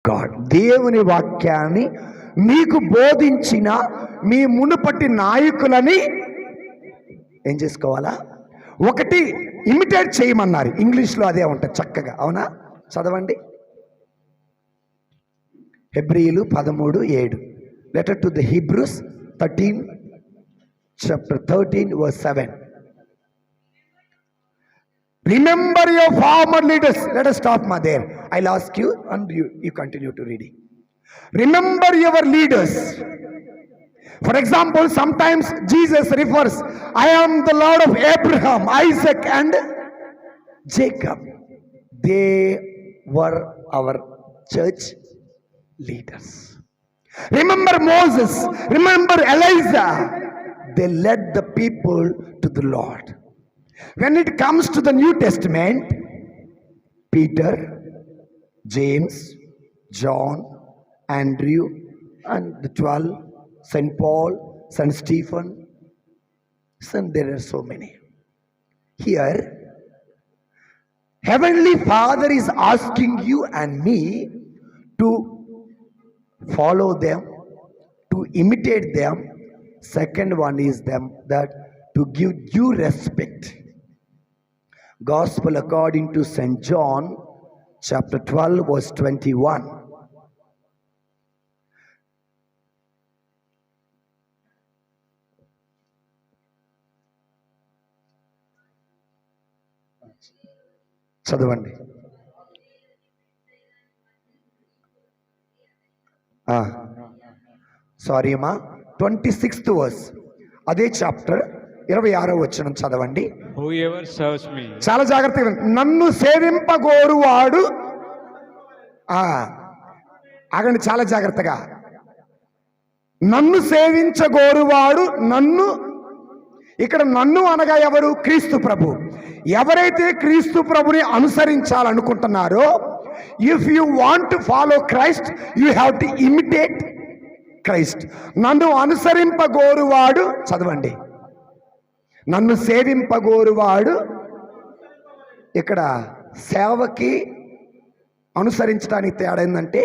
God. దేవుని వాక్యాన్ని మీకు బోధించిన మీ మునుపటి నాయకులని ఏం చేసుకోవాలా? ఒకటి, ఇమిటేట్ చేయమన్నారు. ఇంగ్లీష్లో అదే ఉంటుంది చక్కగా, అవునా? చదవండి. హెబ్రీయులు 13:7. Letter to the Hebrews 13 chapter 13 verse 7. Remember your former leaders. Let us stop there. I'll ask you and you continue to reading. Remember your leaders. For example, sometimes Jesus refers, I am the Lord of Abraham, Isaac and Jacob. They were our church leaders. Remember Moses, remember Elijah. They led the people to the Lord. When it comes to the New Testament, Peter, James, John, Andrew, and the 12, St. Paul, St. Stephen, and there are so many. Here, Heavenly Father is asking you and me to follow them, to imitate them. Second one is them that to give due respect. Gospel according to St. John chapter 12 verse 21. చదవండి. Sorry అమ్మా, 26th verse, అదే chapter 26వ వచనం చదవండి. Whoever serves me. చాలా జాగ్రత్తగా, నన్ను సేవింపగోరువాడు, ఆగండి చాలా జాగ్రత్తగా, నన్ను సేవించగోరువాడు నన్ను, ఇక్కడ నన్ను అనగా ఎవరు? క్రీస్తు ప్రభు. ఎవరైతే క్రీస్తు ప్రభుని అనుసరించాలనుకుంటున్నారో, if you want to follow Christ, you have to imitate Christ. నన్ను అనుసరింపగోరువాడు, చదవండి, నన్ను సేవింపగోరువాడు. ఇక్కడ సేవకి అనుసరించడానికి తేడా ఏంటంటే,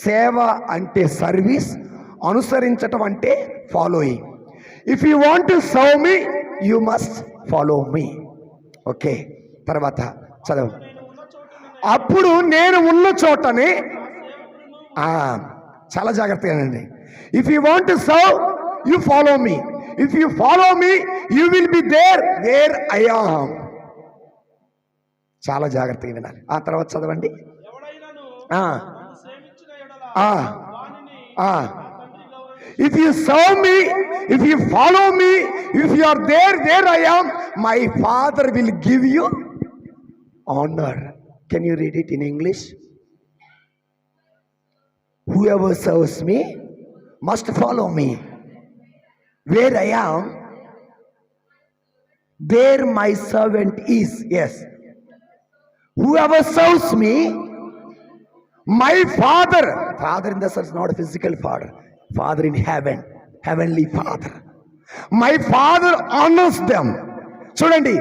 సేవ అంటే సర్వీస్, అనుసరించటం అంటే following. If you want to serve me, you must follow me. Okay, తర్వాత చదవ. అప్పుడు నేను ఉన్న చోటనే, చాలా జాగ్రత్తగానండి. If you want to serve, you follow me. If you follow me, you will be there where I am. చాలా జాగ్రత్తగా వినాలి. ఆ తర్వాత చదవండి. If you serve me, if you follow me, if you are there where I am, my Father will give you honor. Can you read it in English? Whoever serves me must follow me. Where I am, there my servant is. Yes. Whoever serves me, my Father, Father in the sense not a physical Father, Father in heaven, Heavenly Father, my Father honors them. చూడండి,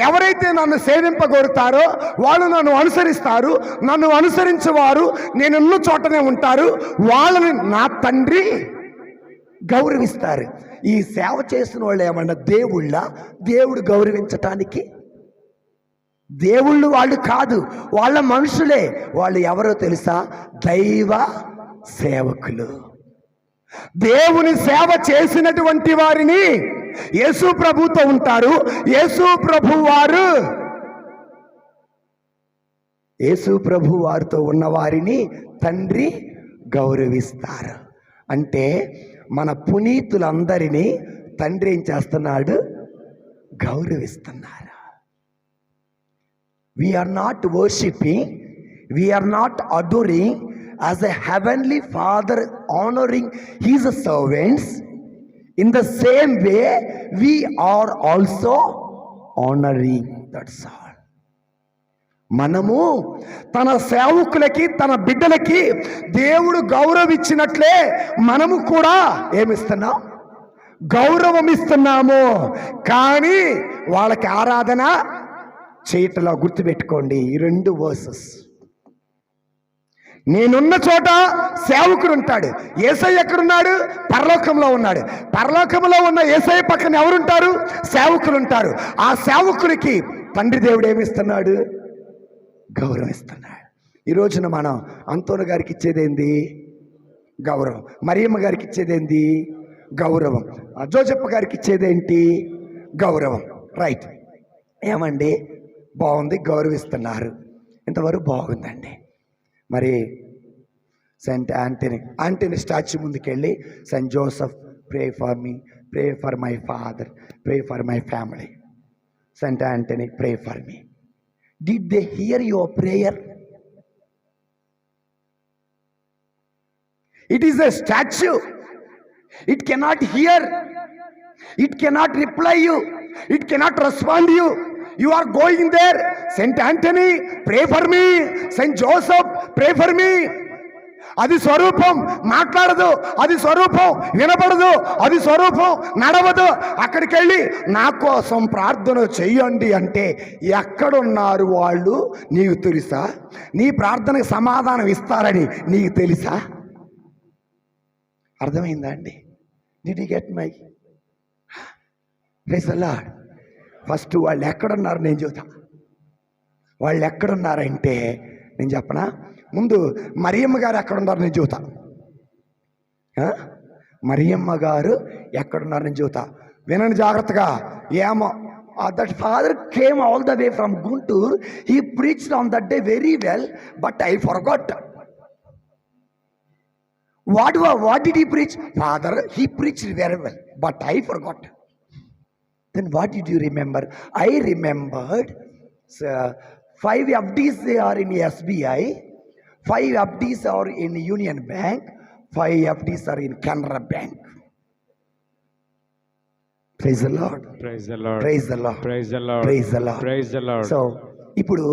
ఎవరైతే నన్ను సేవింపగోరుతారో వాళ్ళు నన్ను అనుసరిస్తారు. నన్ను అనుసరించేవారు నేనున్న చోటనే ఉంటారు. వాళ్ళని నా తండ్రి గౌరవిస్తారు. ఈ సేవ చేసిన వాళ్ళు ఏమన్నా దేవుళ్ళ? దేవుడు గౌరవించటానికి దేవుళ్ళు వాళ్ళు కాదు, వాళ్ళ మనుషులే. వాళ్ళు ఎవరో తెలుసా? దైవ సేవకులు. దేవుని సేవ చేసినటువంటి వారిని యేసు ప్రభుతో ఉంటారు. యేసు ప్రభు వారితో ఉన్న వారిని తండ్రి గౌరవిస్తారు. అంటే మన పునీతులందరినీ తండ్రి ఏం చేస్తున్నాడు? గౌరవిస్తున్నారు. We are not worshipping, we are not adoring as a heavenly Father honoring his servants. In the same way, we are also honoring. That's all. మనము తన సేవకులకి, తన బిడ్డలకి దేవుడు గౌరవించినట్లే మనము కూడా ఏమిస్తున్నాం? గౌరవం ఇస్తున్నాము. కానీ వాళ్ళకి ఆరాధన చేయటంలో గుర్తుపెట్టుకోండి ఈ రెండు వర్సెస్. నేనున్న చోట సేవకుడు ఉంటాడు. యేసయ్య ఎక్కడున్నాడు? పరలోకంలో ఉన్నాడు. పరలోకంలో ఉన్న యేసయ్య పక్కన ఎవరుంటారు? సేవకులు ఉంటారు. ఆ సేవకుడికి తండ్రి దేవుడు ఏమిస్తున్నాడు? గౌరవం ఇస్తున్నాడు. ఈ రోజున మనం అంతోను గారికి ఇచ్చేదేంది? గౌరవం. మరియమ్మ గారికి ఇచ్చేదేంది? గౌరవం. జోజప్ప గారికి ఇచ్చేదేంటి? గౌరవం. రైట్. ఏమండి, బాగుంది, గౌరవిస్తున్నారు. ఇంతవరకు బాగుందండి. మరి సెయింట్ ఆంటనీ స్టాచ్యూ ముందుకెళ్ళి, Saint Joseph pray for me, pray for my father, pray for my family. Saint Antony pray for me. Did they here your prayer? It is a statue. It cannot hear. It cannot reply you. It cannot respond you. You are going there. Saint Anthony, pray for me. Saint Joseph, pray for me. అది స్వరూపం మాట్లాడదు, అది స్వరూపం వినపడదు, అది స్వరూపం నడవదు. అక్కడికి వెళ్ళి నా కోసం ప్రార్థన చెయ్యండి అంటే ఎక్కడున్నారు వాళ్ళు నీకు తెలుసా? నీ ప్రార్థనకు సమాధానం ఇస్తారని నీకు తెలుసా? అర్థమైందా అండి? Did you get my? Praise the Lord. First వాళ్ళు ఎక్కడున్నారు నేను చెబుతా. వాళ్ళు ఎక్కడున్నారంటే నేను చెప్పనా? ముందు మరియమ్మ గారు ఎక్కడున్నారు నేను చెబుతా. మరియమ్మ గారు ఎక్కడున్నారు నేను చెబుతా. వినండి జాగ్రత్తగా. ఏమో that father came all the way from Guntur. He preached on that day very well, but I forgot. What did he preach? Father, he preached very well, but I forgot. Then what did you remember? I remembered 5 FDs they are in SBI, 5 FDs are in Union Bank, 5 FDs are in Canara Bank. Praise the Lord. Praise the Lord. Praise the Lord. Praise the Lord. Praise the Lord. Praise the Lord. So, ఇప్పుడు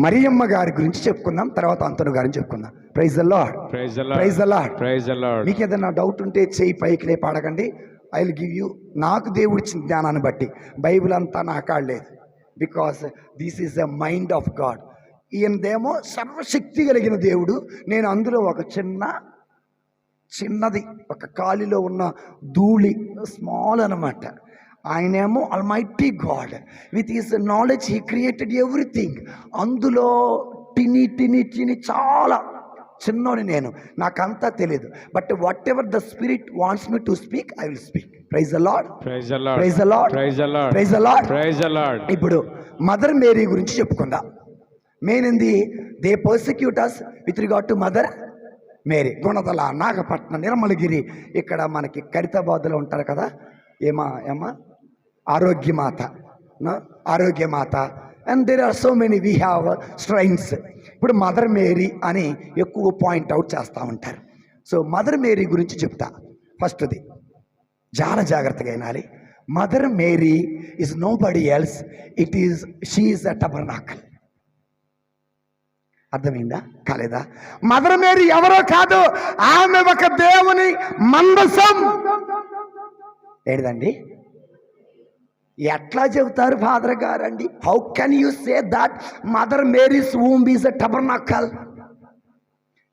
మరియమ్మ గారి గురించి చెప్పుకుందాం, తర్వాత అంతను గారిని చెప్పుకుందాం. Praise the Lord. Praise the Lord. Praise the Lord. Praise the Lord. మీకు ఏదైనా డౌట్ ఉంటే చెయ్యి పైకి లేపి అడగండి. I will give you. నాకు దేవుడిచ్చిన జ్ఞానాన్ని బట్టి, బైబిల్ అంతా నా కాడలేదు. Because this is the mind of God. ఈయనదేమో సర్వశక్తి కలిగిన దేవుడు. నేను అందులో ఒక చిన్నది, ఒక కాలిలో ఉన్న ధూళి, స్మాల్ అన్నమాట. ఆయనేమో almighty God. With his knowledge he created everything. అందులో టిని చాలా చిన్నోని నేను, నాకంతా తెలియదు. But whatever the spirit wants me to speak, I will speak. Praise the Lord. Praise the Lord. Praise the Lord. Praise the Lord. Praise the Lord. Praise the Lord. ఇప్పుడు mother Mary గురించి చెప్పుకుందాం. Main ఏంది? They persecute us with regard to mother Mary. Gunadala, Nagapattinam, Nirmalagiri, ఇక్కడ మనకి ఖైరతాబాద్లో ఉంటారు కదా. ఏమా ఆరోగ్యమాత, ఆరోగ్యమాత. And there are so many, we have strains. ఇప్పుడు మదర్ మేరీ అని ఎక్కువ పాయింట్ అవుట్ చేస్తూ ఉంటారు. సో మదర్ మేరీ గురించి చెప్తా. ఫస్ట్ది చాలా జాగ్రత్తగా వినాలి. Mother Mary is nobody else, she is a tabernacle. అర్థమైందా? కాలేదా? మదర్ మేరీ ఎవరో కాదు, ఆమె ఒక దేవుని మందసం. ఏంటండి? ఎట్లా చెబుతారు ఫాదర్ గారండి? How can you say that mother Mary's womb is a tabernacle?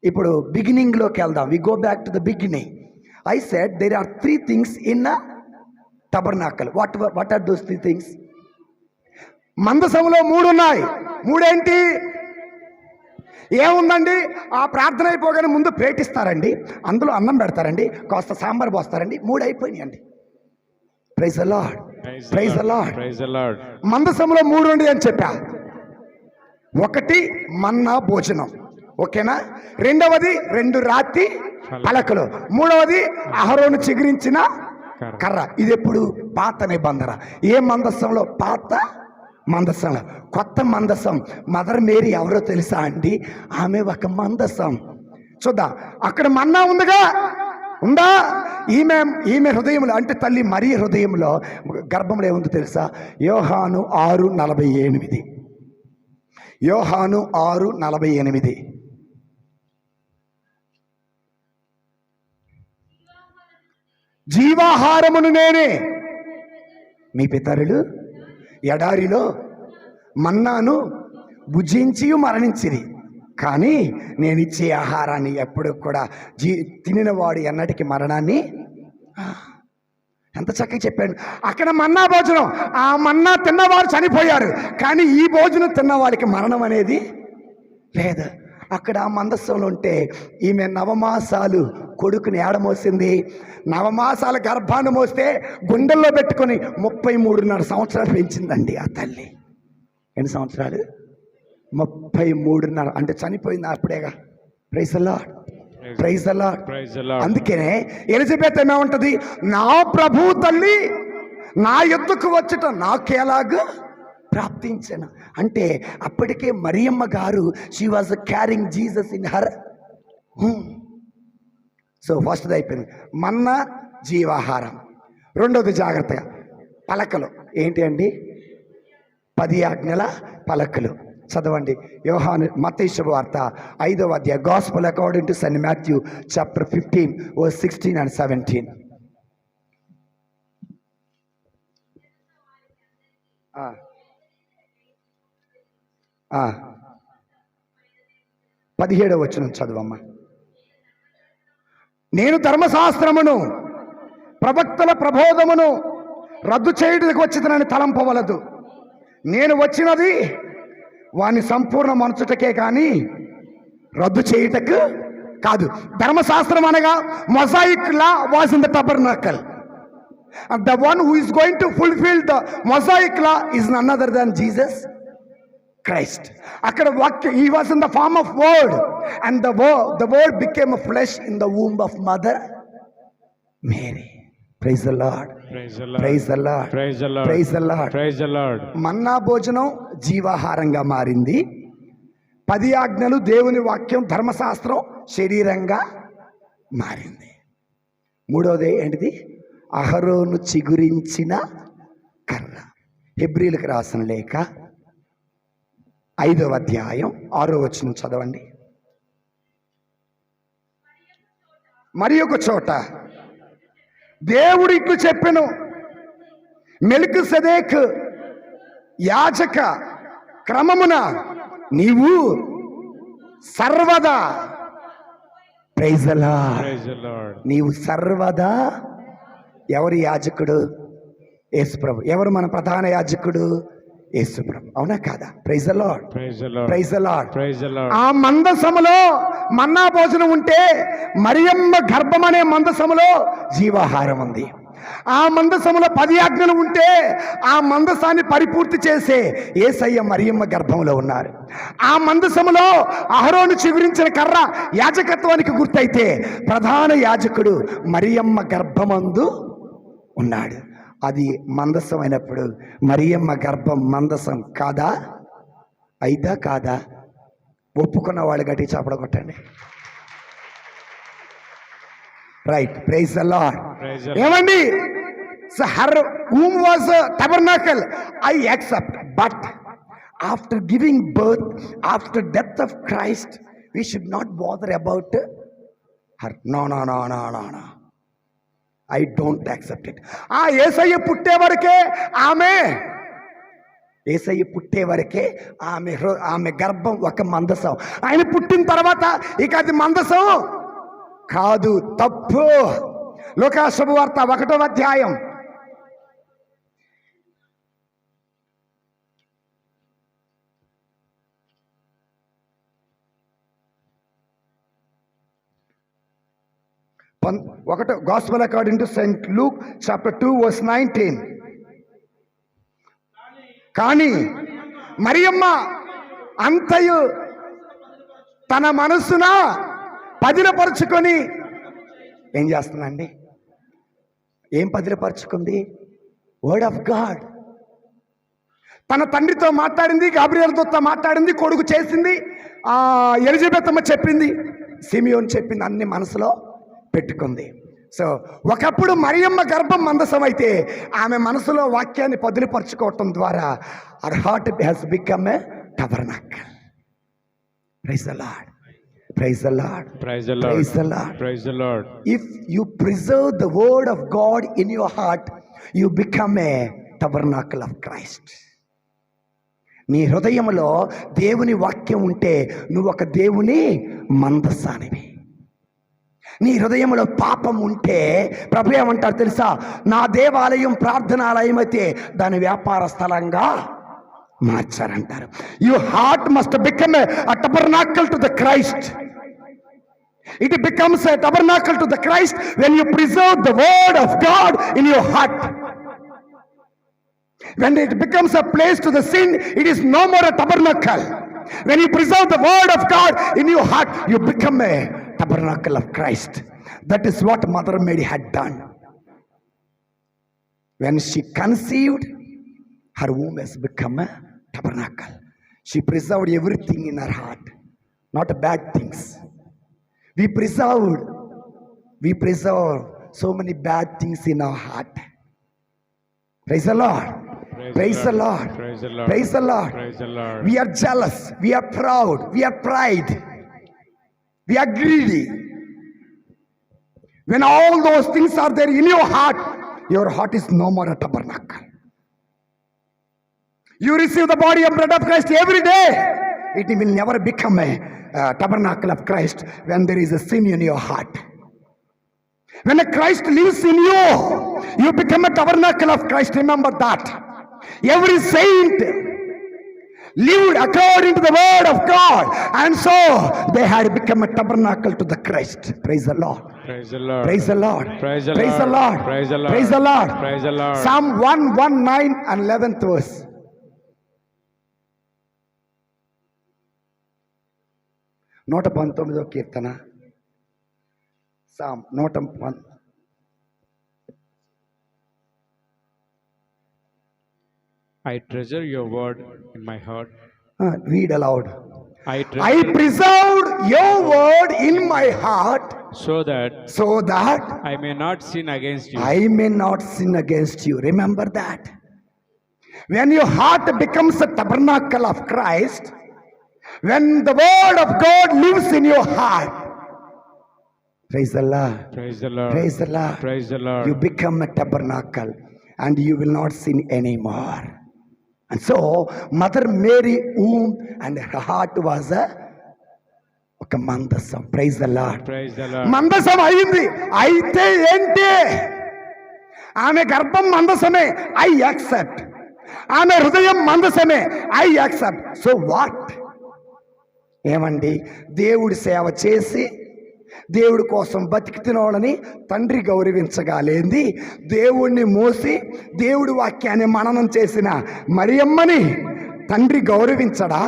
ఇప్పుడు బిగినింగ్లోకి వెళ్దాం. We go back to the beginning. I said there are 3 things in a tabernacle. What are those 3 things? మందసంలో 3 ఉన్నాయి. 3 ఏంటి? ఏముందండి? ఆ ప్రార్థన అయిపోగానే ముందు పేటిస్తారండి, అందులో అన్నం పెడతారండి, కాస్త సాంబార్ పోస్తారండి. 3 అయిపోయినాయండి. Praise the Lord. Praise the Lord. Praise the Lord. మందసంలో 3 ఉండి అని చెప్పా. 1 మన్నా భోజనం, ఓకేనా? 2వది 2 రాతి పలకలు, 3వది అహరోను చిగురించిన కర్ర. ఇది ఎప్పుడు? పాత నిబంధన. ఏ మందసంలో? పాత మందసం. కొత్త మందసం మదర్ మేరీ ఎవరో తెలుసా అండి? ఆమె ఒక మందసం. చూద్దాం. అక్కడ మన్నా ఉందా? ఈమె హృదయంలో, అంటే తల్లి మరీ హృదయంలో, గర్భంలో ఏముందో తెలుసా? యోహాను 6:48. యోహాను 6:48. జీవాహారమును నేనే, మీ పితరులు ఎడారిలో మన్నాను భుజించి మరణించిరి, కానీ నేను ఇచ్చే ఆహారాన్ని ఎప్పుడు కూడా తినినవాడు ఎన్నటికి మరణాన్ని. ఎంత చక్కగా చెప్పాడు. అక్కడ మన్నా భోజనం, ఆ మన్నా తిన్నవారు చనిపోయారు, కానీ ఈ భోజనం తిన్నవాడికి మరణం అనేది లేదు. అక్కడ మందస్సంలో ఉంటే ఈమె నవమాసాలు కొడుకుని ఏడమోసింది. నవమాసాల గర్భాన్ని మోస్తే గుండెల్లో పెట్టుకొని 33.5 సంవత్సరాలు పెంచిందండి ఆ తల్లి. ఎన్ని సంవత్సరాలు? 33.5. అంటే చనిపోయింది అప్పుడేగా. Praise the Lord, praise the Lord. అందుకనే ఎలిజబెత్ ఏమేమంటది, నా ప్రభు తల్లి నా యొద్దకు వచ్చుట నాకెలాగా ప్రాప్తించను. అంటే అప్పటికే మరియమ్మ గారు she was carrying Jesus in her home. So ఫస్ట్ది అయిపోయింది మన్నా, జీవాహారం. రెండోది జాగ్రత్తగా పలకలు. ఏంటి అండి? 10 ఆజ్ఞల పలకలు. చదవండి యోహాను మత్తయి శుభవార్త 5వ అధ్యాయం, gospel according to Saint Matthew chapter 15 verse 16 and 17. 17వ వచనం చదవమ్మా. నేను ధర్మశాస్త్రమును ప్రవక్తల ప్రబోధమును రద్దు చేయుటకు వచ్చినని తలంపవలదు. నేను వచ్చినది వాని సంపూర్ణ మనచుటకే కానీ రద్దు చేయుటకు కాదు. ధర్మశాస్త్రం అనగా Mosaic law was in the tabernacle. The one who is going to fulfill the Mosaic law is none other than Jesus Christ. అక్కడ వాక్య, he was in the form of word and the word became a flesh in the womb of mother Mary. Praise the Lord, praise the Lord, praise the Lord, praise the Lord, praise the Lord, praise the Lord. మన్నా భోజనం జీవాహారంగా మారింది. 10 ఆజ్ఞలు దేవుని వాక్యం ధర్మశాస్త్రం శరీరంగా మారింది. మూడవది ఏంటిది? అహరోను చిగురించిన కర్ర. హెబ్రీలకు రాసిన లేఖ 5వ అధ్యాయం 6వ వచనం చదవండి. మరి ఒక చోట దేవుడు ఇట్లు చెప్పెను, మెల్కీసెదెకు యాజక క్రమమున నీవు సర్వదా, ప్రైజ్ ది లార్డ్, నీవు సర్వదా. ఎవరు యాజకుడు? యేసుప్రభు. ఎవరు మన ప్రధాన యాజకుడు? యేసుప్రభు. అవునా కాదా? Praise the Lord, praise the Lord, praise the Lord. ఆ మందసములో మన్నా భోజనం ఉంటే మరియమ్మ గర్భం అనే మందసములో జీవాహారం ఉంది. ఆ మందసములో 10 ఆజ్ఞలు ఉంటే ఆ మందసాన్ని పరిపూర్తి చేసే యేసయ్య మరియమ్మ గర్భంలో ఉన్నారు. ఆ మందసములో అహరోను చిగురించిన కర్ర యాజకత్వానికి గుర్తయితే ప్రధాన యాజకుడు మరియమ్మ గర్భమందు ఉన్నాడు. అది మందసం అయినప్పుడు మరియమ్మ గర్భం మందసం కాదా? అయిదా కాదా? ఒప్పుకున్న వాళ్ళు గట్టి చప్పడ కొట్టండి. Right, praise the Lord. ఏమండి? So her womb was a tabernacle, I accept, but after giving birth, after death of Christ, we should not bother about her. No, I don't accept it. ఆ యేసయ్య పుట్టే వరకే ఆమె, యేసయ్య పుట్టే వరకే ఆమె గర్భం ఒక మందసం. ఆయన పుట్టిన తర్వాత ఇక అది మందసం కాదు. తప్పు. లూకా శుభవార్త 1వ అధ్యాయం 1 Gospel according to St. Luke chapter 2 verse 19. కానీ మరియమ్మ అంతయు తన మనస్సున పదిలపరుచుకొని ఏం చేస్తుందండి? ఏం పదిలపరుచుకుంది? Word of God. తన తండ్రితో మాట్లాడింది, గాబ్రియల్ దూత మాట్లాడింది, కొడుకు చేసింది, ఎలిజబెత్ అమ్మ చెప్పింది, సిమియోన్ చెప్పింది, అన్ని మనసులో పెట్టుకుంది. సో ఒకప్పుడు మరియమ్మ గర్భం మందసం అయితే ఆమె మనసులో వాక్యాన్ని పదిలిపరుచుకోవటం ద్వారా her heart has become a tabernacle. Praise the Lord, praise the Lord, praise the Lord, praise the Lord, praise the Lord. If you preserve the word of God in your heart, you become a tabernacle of Christ. నీ హృదయంలో దేవుని వాక్యం ఉంటే నువ్వు ఒక దేవుని మందసానివి. నీ హృదయంలో పాపం ఉంటే ప్రభు ఏమంటారు తెలుసా? నా దేవాలయం ప్రార్థనాలయం అయితే దాని వ్యాపార స్థలంగా మార్చారంటారు. Your heart must become a tabernacle to the Christ. It becomes a tabernacle to the Christ when you preserve the word of God in your heart. When it becomes a place to the sin, it is no more a tabernacle. When you preserve the word of God in your heart, you become a tabernacle of Christ. That is what Mother Mary had done. When she conceived, her womb has become a tabernacle. She preserved everything in her heart, not bad things. We preserve so many bad things in our heart. Praise the Lord. Praise the Lord. Praise the Lord. Praise the Lord. Praise the Lord. We are jealous. We are proud. We are pride. We are greedy. When all those things are there in your heart is no more a tabernacle. You receive the body and blood of Christ every day. It will never become a tabernacle of Christ when there is a sin in your heart. When a Christ lives in you, you become a tabernacle of Christ. Remember that. Every saint lived according to the word of God, and so they had become a tabernacle to the Christ. Praise the Lord. Praise the Lord. Praise the Lord. Praise the Praise the Lord. Lord. Praise the Lord. Praise the Lord. Praise the Lord. Psalm 119 and 11th verse. నూట 19వ కీర్తన, Sam 119. I treasure your word in my heart. Read aloud. I I preserved your word in my heart so that I may not sin against you. may not sin against you. Remember that. When your heart becomes a tabernacle of Christ, when the word of God lives in your heart, praise the Lord. Praise the Lord. Praise the Lord. Praise the Lord. You become a tabernacle and you will not sin anymore. And so Mother Mary womb and her heart was ఒక మందసం. Praise the Lord. Praise the Lord. మందసం అయింది. అయితే ఏంటి? ఆమె గర్భం మందసమే. I accept. ఆమె హృదయం మందసమే. I accept. So what? ఏమండి? దేవుడి సేవ చేసి దేవుడి కోసం బతికితినోళ్ళని తండ్రి గౌరవించగాలేంది, దేవుణ్ణి మోసి దేవుడి వాక్యాన్ని మననం చేసిన మరియమ్మని తండ్రి గౌరవించడా?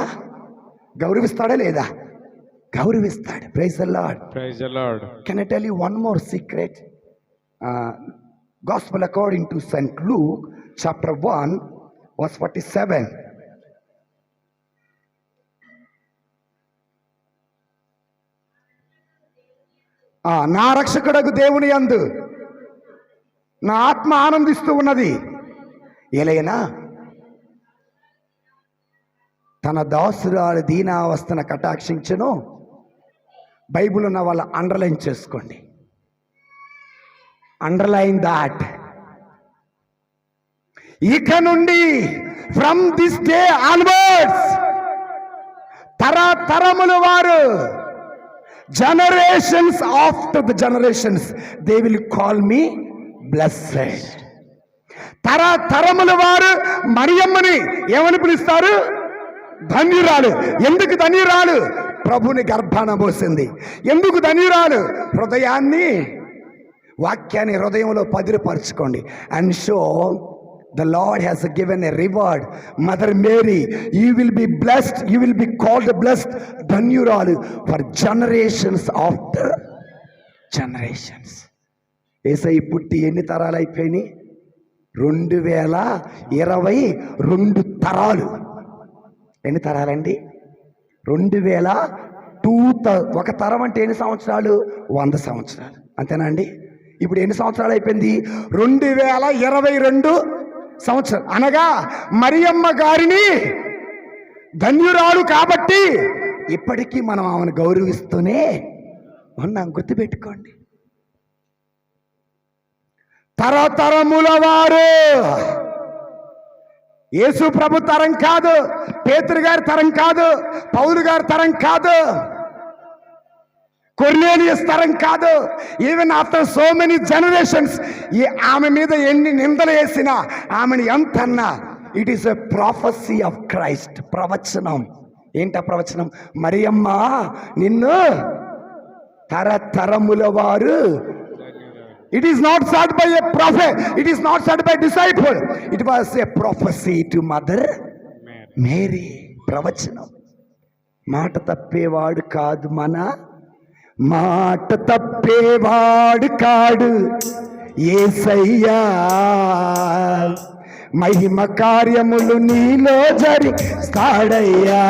గౌరవిస్తాడా లేదా? గౌరవిస్తాడు. Praise the Lord. Praise the Lord. Can I tell you one more secret? Gospel according to St. Luke chapter 1 verse 47. నా రక్షకుడకు దేవుని యందు నా ఆత్మ ఆనందిస్తూ ఉన్నది. ఎలైనా తన దాసురాలు దీనావస్థను కటాక్షించును. బైబిల్ ఉన్న వాళ్ళ అండర్లైన్ చేసుకోండి. Underline that. ఇక నుండి ఫ్రమ్ దిస్ డే ఆన్వర్డ్స్ తరతరముల వారు, generations after the generations, they will call me blessed. తరతరముల వారు మరియమ్మని ఏమని పిలుస్తారు? ధన్యురాలు. ఎందుకు ధన్యురాలు? ప్రభుని గర్భాన పోసింది. ఎందుకు ధన్యురాలు? హృదయాన్ని, వాక్యాన్ని హృదయంలో పదిరిపరచుకోండి. And show the Lord has given a reward. Mother Mary, you will be blessed, you will be called blessed ధన్యురాలు for generations after generations. యేసయ్య పుట్టి ఎన్ని తరాలు అయిపోయినాయి? 2022 తరాలు. ఎన్ని తరాలండి? 2002. ఒక తరం అంటే ఎన్ని సంవత్సరాలు? 100 సంవత్సరాలు. అంతేనా అండి? ఇప్పుడు ఎన్ని సంవత్సరాలు అయిపోయింది? 2022 సంవత్సరం. అనగా మరియమ్మ గారిని ధన్యురాలు కాబట్టి ఇప్పటికీ మనం ఆమెను గౌరవిస్తూనే ఉన్నాం. గుర్తుపెట్టుకోండి. తరతరముల వారు యేసు ప్రభు తరం కాదు, పేతురు గారి తరం కాదు, పౌలు గారి తరం కాదు, కొర్నేలియస్ తరం కాదు. Even after so many generations ఆమె మీద ఎన్ని నిందలు వేసినా, ఆమెను ఎంతన్నా, it is a prophecy of Christ. ప్రవచనం. ఏంటా ప్రవచనం? మరియమ్మ నిన్ను తరతరముల వారు. It is not said by a prophet, it is not said by disciple, it was a prophecy to mother Mary. ప్రవచనం. మాట తప్పేవాడు కాదు, మాట తప్పేవాడు కాడు యేసయ్యా. మహిమ కార్యములు నీలో జరిగిస్తాడయ్యా.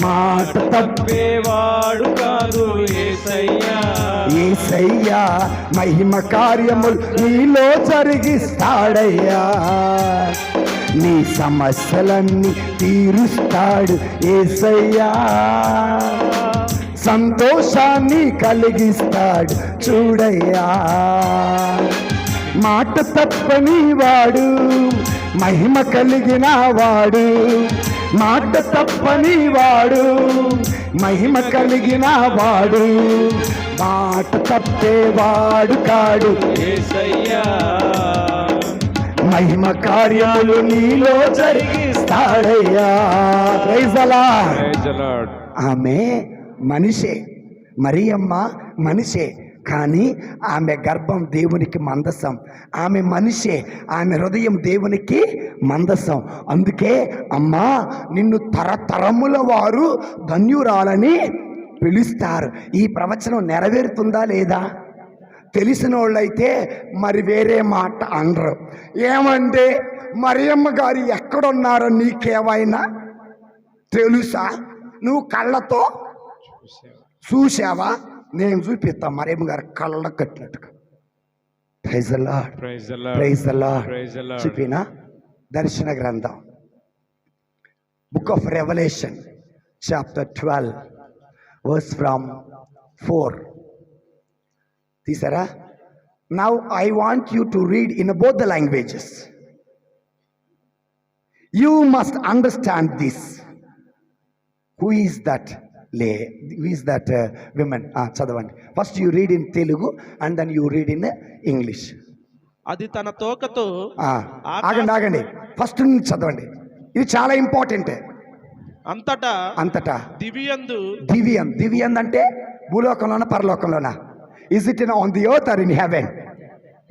మాట తప్పేవాడు కాదు యేసయ్యా. యేసయ్యా మహిమ కార్యములు నీలో జరిగిస్తాడయ్యా. నీ సమస్యలన్నీ తీరుస్తాడు యేసయ్యా. సంతోషాన్ని కలిగిస్తాడు చూడయ్యా. మాట తప్పని వాడు మహిమ కలిగిన వాడు. మాట తప్పని వాడు మహిమ కలిగిన వాడు. మాట తప్పేవాడు కాడు యేసయ్యా. మహిమ కార్యములు నీలో జరిగిస్తాడయ్యా. Praise the Lord. Praise the Lord. ఆమె మనిషే, మరియమ్మ మనిషే, కానీ ఆమె గర్భం దేవునికి మందసం. ఆమె మనిషే, ఆమె హృదయం దేవునికి మందసం. అందుకే అమ్మా నిన్ను తరతరముల వారు ధన్యురాలని పిలుస్తారు. ఈ ప్రవచనం నెరవేరుతుందా లేదా? తెలిసిన వాళ్ళైతే మరి వేరే మాట అనరు. ఏమంటే మరియమ్మ గారు ఎక్కడున్నారో నీకేమైనా తెలుసా? నువ్వు కళ్ళతో చూసావా? నేను చూపిస్తా మరియమ్మ గారు కళ్ళ కట్టినట్టుగా. Praise the Lord. Praise the Lord. Praise the Lord. Praise the Lord. చెప్పిన దర్శన గ్రంథం, book of revolution, chapter 12 verse from 4 తీసారా? Now I want you to read in both the languages. You must understand this. Who is that women? చదవండి. First you read in Telugu and then you read in English. అది తన తోకతో ఆగండి. First నుంచి చదవండి, ఇది చాలా important. అంతటా దివ్యం అంటే భూలోకంలోనా పరలోకంలోనా? Is it in on the earth or in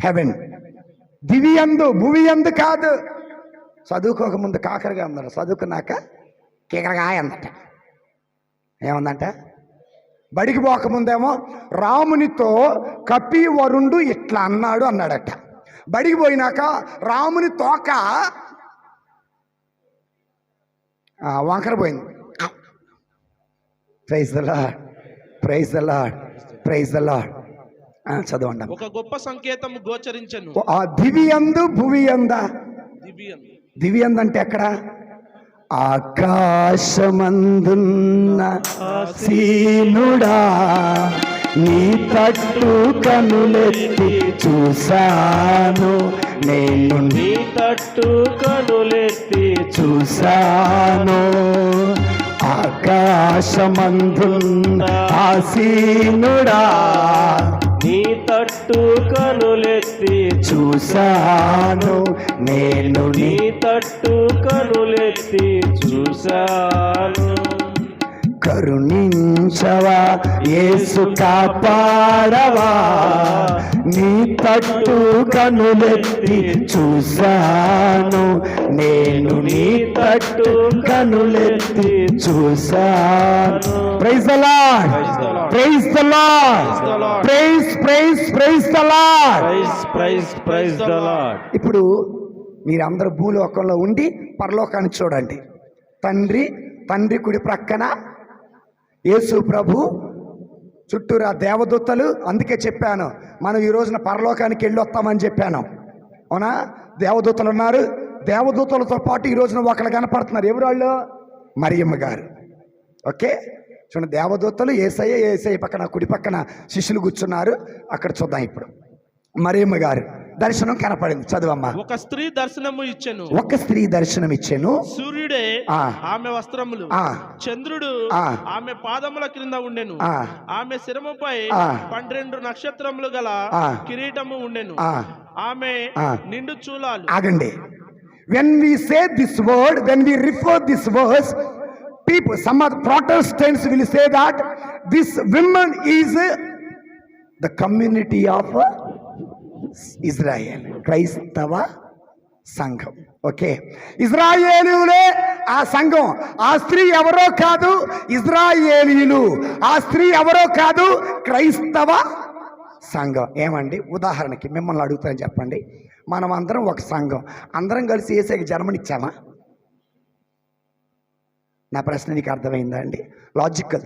heaven? దివ్యందు భూమియందు కాదు. చదువుకోక ముందు కాకరగా అన్నారు, చదువుకున్నాక కీకరగా అందట. ఏమందంట? బడికి పోకముందేమో రామునితో కపివరుణుడు ఇట్లా అన్నాడట. బడికి పోయినాక రాముని తోక వంకర పోయింది. Praise the Lord. Praise the Lord. Praise the Lord. చదవండి. ఒక గొప్ప సంకేతము గోచరించెను. ఆ దివ్యందు భువియందా? దివ్యందు అంటే ఎక్కడ? ఆకాశమందున్న సీనుడా నీ తట్టు కనులెత్తి చూశాను నేను. నీ తట్టు కనులెత్తి చూశాను. ఆకాశమందున్న ఆసీనుడా నీ తట్టు కనులెత్తి చూశాను నేను. నీ తట్టు కనులెత్తి చూశాను. కరుణించవా యేసు కాపాడవా. నీ తట్టు కనులెత్తి చూశాను నేను. నీ తట్టు కనులెత్తి చూశాను. Praise the Lord. Praise the Lord. Praise praise praise the Lord. Praise the Lord. ఇప్పుడు మీరందరూ భూలోకంలో ఉండి పరలోకాన్ని చూడండి. తండ్రి కుడి ప్రక్కన యేసు ప్రభు, చుట్టూరా దేవదూతలు. అందుకే చెప్పాను మనం ఈ రోజున పరలోకానికి వెళ్ళి వస్తామని చెప్పాను. అవునా? దేవదూతలు ఉన్నారు. దేవదూతలతో పాటు ఈ రోజున ఒకళ్ళు కనపడుతున్నారు. ఎవరు వాళ్ళు? మరియమ్మ గారు. ఓకే, చూడండి. దేవదూతలు, యేసయ్య పక్కన కుడి పక్కన శిష్యులు కూర్చున్నారు. అక్కడ చూద్దాం ఇప్పుడు. మరియమ్మ గారు దర్శనం కనపడింది. చదువమ్మా. ఒక స్త్రీ దర్శనము ఇచ్చెను. ఒక స్త్రీ దర్శనం ఇచ్చాను. సూర్యుడే ఆ. ఆమె వస్త్రములు, ఆ. చంద్రుడు ఆ. ఆమె పాదముల క్రింద ఉండెను. ఆ. ఆమె శిరముపై ఆ. 12 నక్షత్రములు గల ఆ. కిరీటము ఉండెను. ఆ. ఆమె ఆ. నిండు చూలాలు. ఆగండి. when we say this word, when we refer this verse, people, some of the Protestants will say that this woman is the community of Israel, క్రైస్తవ సంఘం. ఓకే, ఇజ్రాయేలీయులే ఆ సంఘం. ఆ స్త్రీ ఎవరో కాదు ఇజ్రాయేలీయులు, ఆ స్త్రీ ఎవరో కాదు క్రైస్తవ సంఘం. ఏమండి, ఉదాహరణకి మిమ్మల్ని అడుగుతాను, చెప్పండి. మనం అందరం ఒక సంఘం, అందరం కలిసి ఏసైకి జన్మనిచ్చామా? నా ప్రశ్న నీకు అర్థమైందా అండి? Logical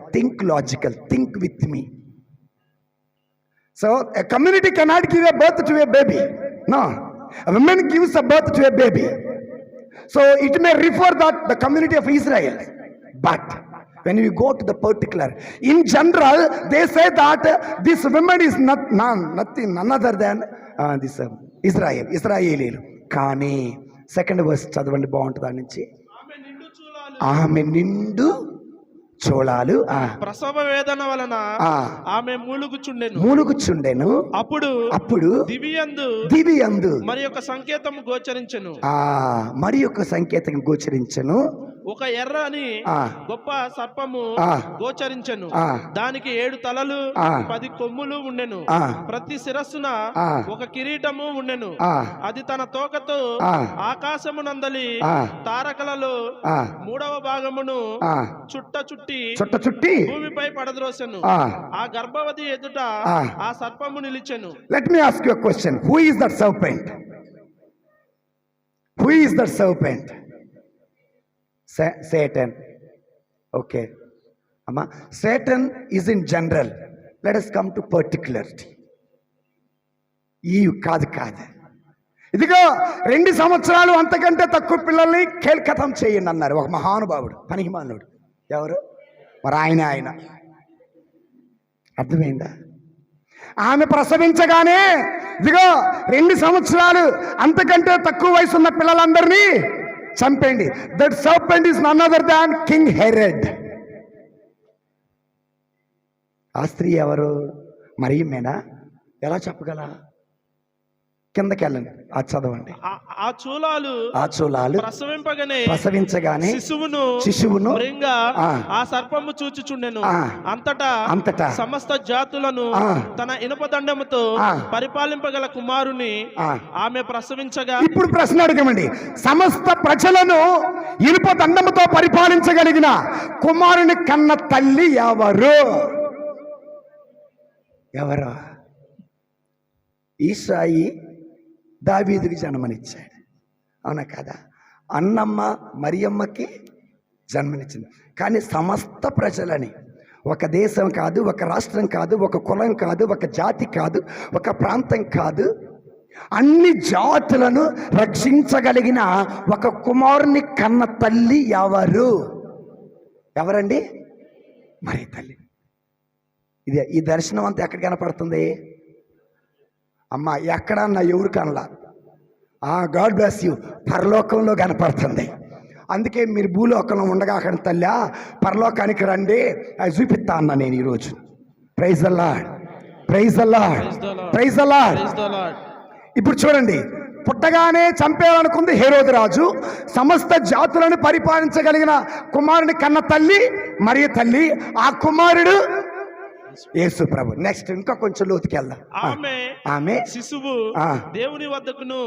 think with me. So a community cannot give a birth to a baby. No, a woman gives a birth to a baby. So it may refer that the community of Israel. But when we go to the particular, in general, they say that this woman is none other than this Israel. కానీ second verse చదవండి, బాగుంటుంది. దాని నుంచి ఆమె నిండు చూలాలు. ఆమె నిండు చూలాలు. ప్రసవ వేదన వలన ఆమె మూలుగుచుండెను. అప్పుడు దివియందు మరి ఒక సంకేతము గోచరించెను. మరి ఒక సంకేతం గోచరించెను. ఒక ఎర్రని గొప్ప సర్పము గోచరించెను. దానికి 7 తలలు 10 కొమ్ములు ఉండెను. ప్రతి శిరస్సున ఒక కిరీటము ఉండెను. అది తన తోకతో ఆకాశమునందలి తారకలలో 3వ భాగమును చుట్ట చుట్టి భూమిపై పడద్రోసెను. ఆ గర్భవతి ఎదుట ఆ సర్పము నిలిచెను. Let me ask you a question. Who is that serpent? Satan. Okay. Amma, Satan is in general. Let us come to particularity. ఈ కాదు. ఇదిగో 2 సంవత్సరాలు అంతకంటే తక్కువ పిల్లల్ని కేల్కతం చేయండి అన్నారు ఒక మహానుభావుడు, పనికిమానుడు. ఎవరు? మరి ఆయన. అర్థమైందా? ఆమె ప్రసవించగానే ఇదిగో 2 సంవత్సరాలు అంతకంటే తక్కువ వయసు ఉన్న పిల్లలందరినీ చంపేయండి. That serpent is none other than king Herod. ఆ స్త్రీ ఎవరు? మరియమ్మేనా? ఎలా చెప్పగల? కిందకి వెళ్ళండి, అది చదవండి. ఆ చూలాలు ప్రసవించగానే శిశువును ఆ సర్పము చూచుచుండెను. అంతటా సమస్త జాతులను తన ఇనుప దండముతో పరిపాలింపగల కుమారుని ఆమె ప్రసవించగా. ఇప్పుడు ప్రశ్న అడగమండి, సమస్త ప్రజలను ఇనుప దండముతో పరిపాలించగలిగిన కుమారుని కన్న తల్లి ఎవరు? ఈసాయి దావీదుకి జన్మనిచ్చాడు, అవునా కదా? అన్నమ్మ మరియమ్మకి జన్మనిచ్చింది. కానీ సమస్త ప్రజలని, ఒక దేశం కాదు, ఒక రాష్ట్రం కాదు, ఒక కులం కాదు, ఒక జాతి కాదు, ఒక ప్రాంతం కాదు, అన్ని జాతులను రక్షించగలిగిన ఒక కుమారుని కన్న తల్లి ఎవరండి? మరి తల్లి. ఈ దర్శనం అంతా ఎక్కడ కనపడుతుంది? అమ్మా, ఎక్కడన్నా ఎవరు కనలా? God bless you. పరలోకంలో కనపడుతుంది. అందుకే మీరు భూలోకంలో ఉండగా అక్కడ తల్లి పరలోకానికి రండి, అది చూపిస్తా అన్నా నేను ఈరోజు. Praise the Lord. ఇప్పుడు చూడండి, పుట్టగానే చంపేయాలనుకుంది హేరోదు రాజు. సమస్త జాతులను పరిపాలించగలిగిన కుమారుని కన్న తల్లి మరియు తల్లి, ఆ కుమారుడు యేసు ప్రభు. నెక్స్ట్ ఇంకా కొంచెం లోతుకి వెళ్దాం. ఆమె శిశువు దేవుని వద్దకును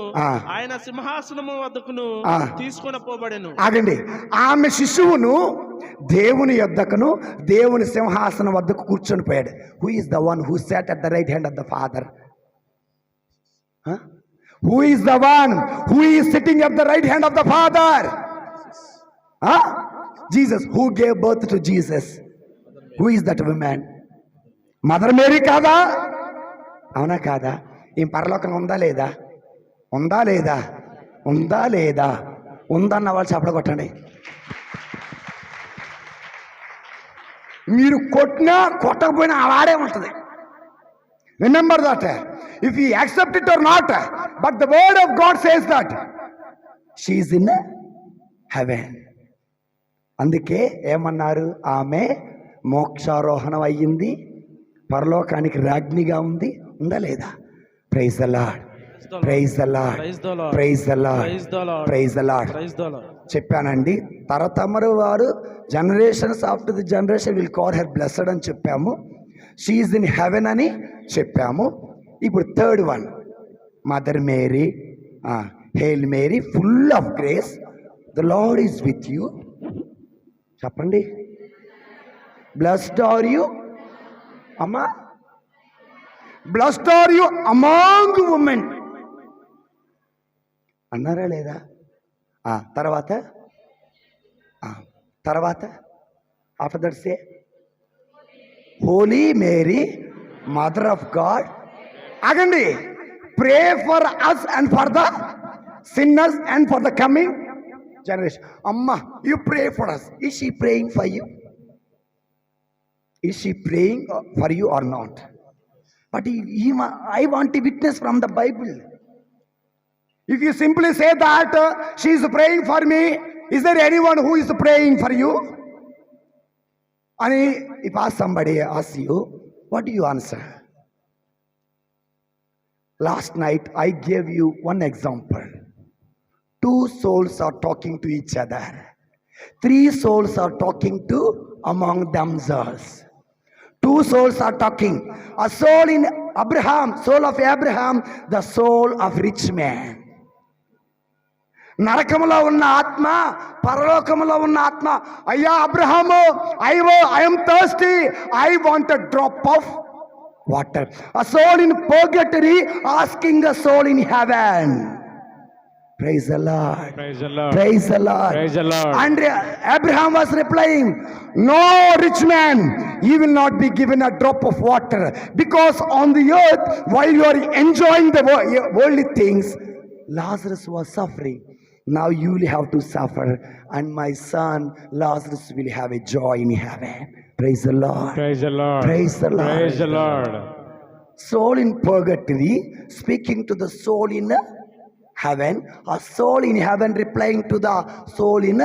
ఆయన సింహాసనము వద్దకును తీసుకొని పోబడెను. ఆగండి, ఆమె శిశువును దేవుని యొద్దకును దేవుని సింహాసనం వద్దకు కూర్చొని పోయాడు. Who is the one who sat at the right hand of the Father? Who is the one who is sitting at the right hand of the Father? Jesus. Who gave birth to Jesus? Who is that woman? Mother Mary కాదా? అవునా కాదా? ఈ పరలోకం ఉందా లేదా? ఉందన్న వాళ్ళు చప్పట్లు కొట్టండి. మీరు కొట్టినా కొట్టకపోయినా అలాడే ఉంటుంది. Remember that. If we accept it or not, but the word of God says that she is in heaven. అందుకే ఏమన్నారు, ఆమె మోక్షారోహణం అయ్యింది, పరలోకానికి రాజ్ఞిగా ఉంది. ఉందా లేదా? Praise the Lord, praise the Lord, praise the Lord, praise the Lord. చెప్పానండి. తరతమరు వారు generations after the generation will call her blessed అని చెప్పాము. షీ ఈజ్ ఇన్ హెవెన్ అని చెప్పాము. ఇప్పుడు third one, mother Mary, hail Mary full of grace, the Lord is with you. చెప్పండి. Blessed are you అమ్మా, blessed are you among women అన్నారా లేదా? తర్వాత after that say holy Mary mother of God. ఆగండి. Pray for us and for the sinners and for the coming generation. Amma, you pray for us. Is she praying for you? Is she praying for you or not? But I want to witness from the Bible. If you simply say that she is praying for me, is there anyone who is praying for you? And if somebody asks you, what do you answer? Last night I gave you one example. 2 souls are talking to each other. 3 souls are talking to among themselves. 2 souls are talking. A soul in Abraham, soul of Abraham, the soul of rich man. నరకములో ఉన్న ఆత్మ, పరలోకములో ఉన్న ఆత్మ. అయ్యా Abraham, I am thirsty, I want a drop of water. A soul in purgatory asking a soul in heaven. Praise the Lord. Praise the Lord. Praise the Lord. Praise the Lord. And Abraham was replying, no, rich man, you will not be given a drop of water, because on the earth, while you are enjoying the worldly things, Lazarus was suffering. Now you will have to suffer, and my son Lazarus will have a joy in heaven. Praise the Lord. Praise the Lord. Praise the Lord. Praise the Lord. Soul in purgatory speaking to the soul in heaven, a soul in heaven replying to the soul in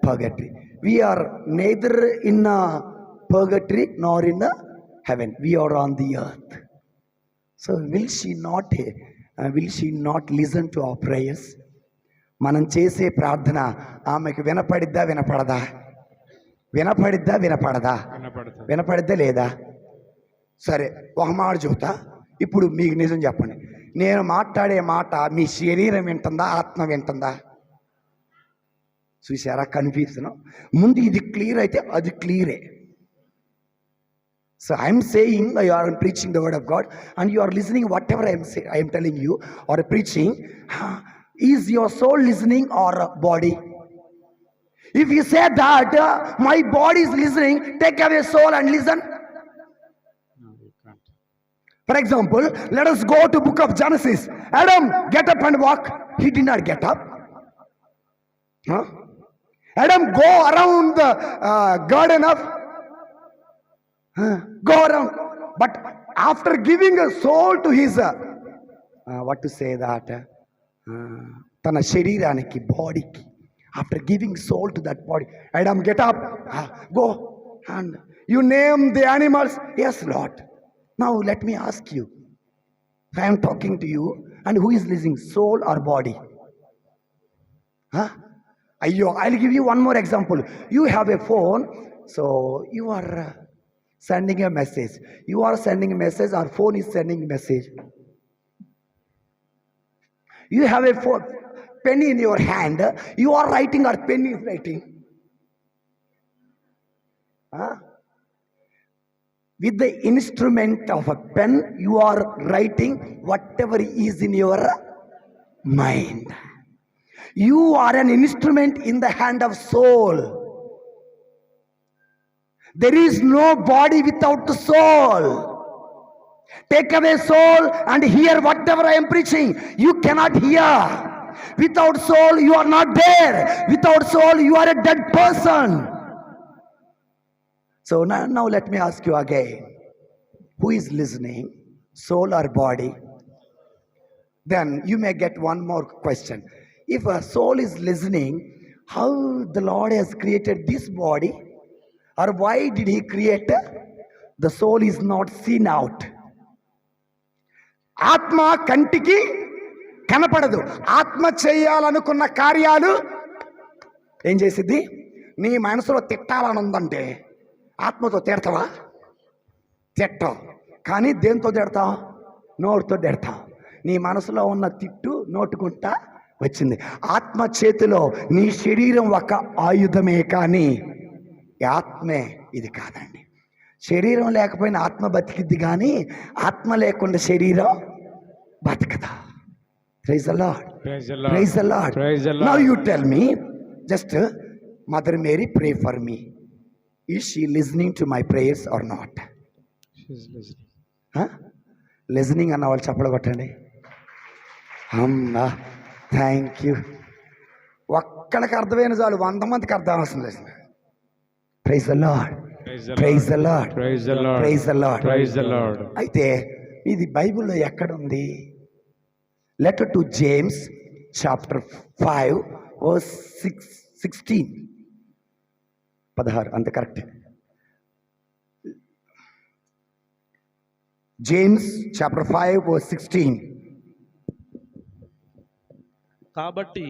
purgatory. We are neither in purgatory nor in heaven. We are on the earth. So will she not listen to our prayers? మనం చేసే ప్రార్థన ఆమెకు వినపడిద్దా వినపడదా? వినపడిద్దా వినపడదా? వినపడిద్దా లేదా? సరే, ఒక మాట చెబుతా. ఇప్పుడు మీకు నిజం చెప్పండి, నేను మాట్లాడే మాట మీ శరీరం వింటుందా, ఆత్మ వింటుందా? చూసారా కన్ఫ్యూజన్? ముందు ఇది క్లియర్ అయితే అది క్లియరే. So I'm saying, you are preaching the word of God and you are listening whatever I'm telling you are preaching. Is your soul listening or body? If you say that my body is listening, take away soul and listen. No, you can't. For example, let us go to book of Genesis. Adam, get up and walk. He did not get up. Adam, go around the garden of go around. But after giving a soul to his what to say that tana shariraniki, body ki, after giving soul to that body, Adam, get up, go, and you name the animals. Yes, Lord. Now let me ask you, I am talking to you, and who is listening, soul or body? Ayyo, I'll give you one more example. You have a phone, so you are sending a message. You are sending a message, or phone is sending a message. You have a phone, pen in your hand. You are writing or pen is writing? With the instrument of a pen, you are writing whatever is in your mind. You are an instrument in the hand of soul. There is no body without the soul. Take away soul and hear whatever I am preaching. You cannot hear. Without soul, you are not there. Without soul, you are a dead person. So now let me ask you again. Who is listening? soul or body? Then you may get one more question. If a soul is listening, how the Lord has created this body, or why did He create? The soul is not seen out. ఆత్మ కంటికి కనపడదు. ఆత్మ చేయాలనుకున్న కార్యాలు ఏం చేసిద్ది? నీ మనసులో తిట్టాలని ఉందంటే ఆత్మతో తిడతావా? తిట్టవు. కానీ దేంతో తిడతావు? నోటితో తిడతావు. నీ మనసులో ఉన్న తిట్టు నోటుకుంటా వచ్చింది. ఆత్మ చేతిలో నీ శరీరం ఒక ఆయుధమే, కానీ ఆత్మే ఇది కాదండి. శరీరం లేకపోయినా ఆత్మ బతికిద్ది, కానీ ఆత్మ లేకుండా శరీరం బతకదా. Praise the Lord. Praise the Lord. Now you tell me, just mother Mary pray for me. Is she listening to my prayers or not? Listening అన్న వాళ్ళు చప్పలు కొట్టండి. అమ్మా, థ్యాంక్ యూ. ఒక్కడికి అర్థమైన చాలు, 100 మందికి అర్థం అవసరం లేదు. Praise the Lord. Praise the Lord. Praise the Lord. Praise the Lord. అయితే ఇది బైబిల్లో ఎక్కడుంది? Letter to James chapter 5 verse 16. 16 అంత కరెక్ట్. James chapter 5 verse 16.